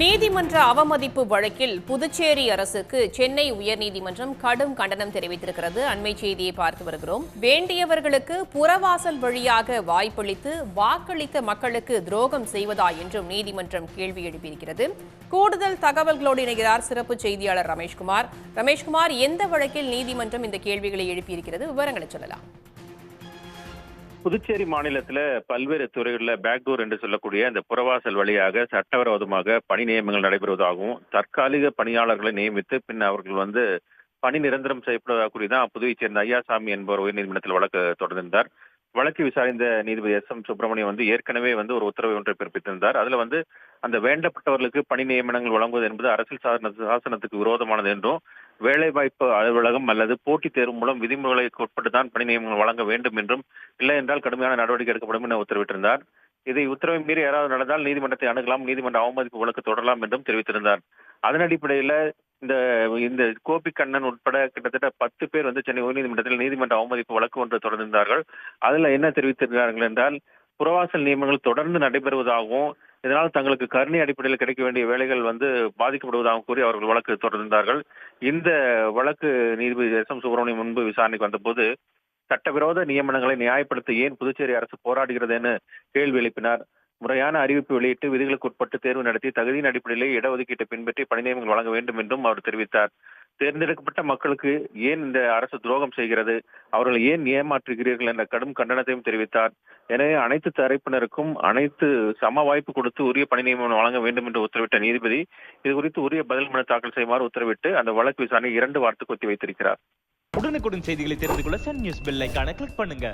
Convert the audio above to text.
நீதிமன்ற அவமதிப்பு வழக்கில் புதுச்சேரி அரசுக்கு சென்னை உயர்நீதிமன்றம் கடும் கண்டனம் தெரிவித்திருக்கிறது. அண்மை செய்தியை பார்த்து வருகிறோம். வேண்டியவர்களுக்கு புறவாசல் வழியாக வாய்ப்பளித்து வாக்களித்த மக்களுக்கு துரோகம் செய்வதா என்றும் நீதிமன்றம் கேள்வி எழுப்பியிருக்கிறது. கூடுதல் தகவல்களோடு இணைகிறார் சிறப்பு செய்தியாளர் ரமேஷ்குமார். ரமேஷ்குமார், எந்த வழக்கில் நீதிமன்றம் இந்த கேள்விகளை எழுப்பியிருக்கிறது? விவரங்களை சொல்லலாம். புதுச்சேரி மாநிலத்தில் பல்வேறு துறைகளில் பேக்டோர் என்று சொல்லக்கூடிய அந்த புறவாசல் வழியாக சட்டவிரோதமாக பணி நியமனங்கள் நடைபெறுவதாகவும் தற்காலிக பணியாளர்களை நியமித்து பின் அவர்கள் பணி நிரந்தரம் செய்யப்படுவதாக கூறிதான் புதுவையைச் சேர்ந்த ஐயாசாமி என்பவர் உயர்நீதிமன்றத்தில் வழக்கு தொடர்ந்திருந்தார். வழக்கு விசாரித்த நீதிபதி எஸ்.எம். சுப்பிரமணியம் ஏற்கனவே ஒரு உத்தரவை ஒன்றை பிறப்பித்திருந்தார். அதுல அந்த வேண்டப்பட்டவர்களுக்கு பணி நியமனங்கள் வழங்குவது என்பது அரசியல் சாசனத்துக்கு விரோதமானது என்றும், வேலைவாய்ப்பு அலுவலகம் அல்லது போட்டித் தேர்வு மூலம் விதிமுறைகளுக்கு உட்பட்டு தான் பணி நியமனங்கள் வழங்க வேண்டும் என்றும், இல்லை என்றால் கடுமையான நடவடிக்கை எடுக்கப்படும் என உத்தரவிட்டிருந்தார். இதை உத்தரவை மீறி யாராவது நடந்தால் நீதிமன்றத்தை அணுகலாம், நீதிமன்ற அவமதிப்பு வழக்கு தொடரலாம் என்றும் தெரிவித்திருந்தார். அதன் அடிப்படையில் இந்த கோபி கண்ணன் உட்பட கிட்டத்தட்ட 10 பேர் சென்னை உயர்நீதிமன்றத்தில் நீதிமன்ற அவமதிப்பு வழக்கு ஒன்று தொடர்ந்திருந்தார்கள். அதுல என்ன தெரிவித்திருக்கிறார்கள் என்றால், புறவாசல் நியமனங்கள் தொடர்ந்து நடைபெறுவதாகவும், இதனால் தங்களுக்கு கருணை அடிப்படையில் கிடைக்க வேண்டிய வேலைகள் பாதிக்கப்படுவதாகவும் கூறி அவர்கள் வழக்கு தொடர்ந்திருந்தார்கள். இந்த வழக்கு நீதிபதி எஸ்.எம். சுப்பிரமணியம் முன்பு விசாரணைக்கு வந்தபோது, சட்டவிரோத நியமனங்களை நியாயப்படுத்த ஏன் புதுச்சேரி அரசு போராடுகிறது என கேள்வி எழுப்பினார். முறையான அறிவிப்பு வெளியிட்டு விதிகளுக்கு உட்பட்டு தேர்வு நடத்தி தகுதியின் அடிப்படையிலே இடஒதுக்கீட்டை பின்பற்றி பணி நியமனங்கள் வழங்க வேண்டும் என்றும் அவர் தெரிவித்தார். தேர்ந்தெடுக்கப்பட்ட மக்களுக்கு ஏன் இந்த அரசு துரோகம் செய்கிறது, அவர்களை ஏன் ஏமாற்றுகிறீர்கள் என்ற கடும் கண்டனத்தையும் தெரிவித்தார். எனவே அனைத்து தரப்பினருக்கும் அனைத்து சம வாய்ப்பு கொடுத்து உரிய பணி நியமனம் வழங்க வேண்டும் என்று உத்தரவிட்ட நீதிபதி இது குறித்து உரிய பதில் மனு தாக்கல் செய்யுமாறு உத்தரவிட்டு அந்த வழக்கு விசாரணை 2 வாரத்துக்கு ஒத்தி வைத்திருக்கிறார். உடனுக்குடன் செய்திகளை தெரிந்து கொள்ள சன் நியூஸ் பெல் ஐகானை கிளிக் பண்ணுங்க.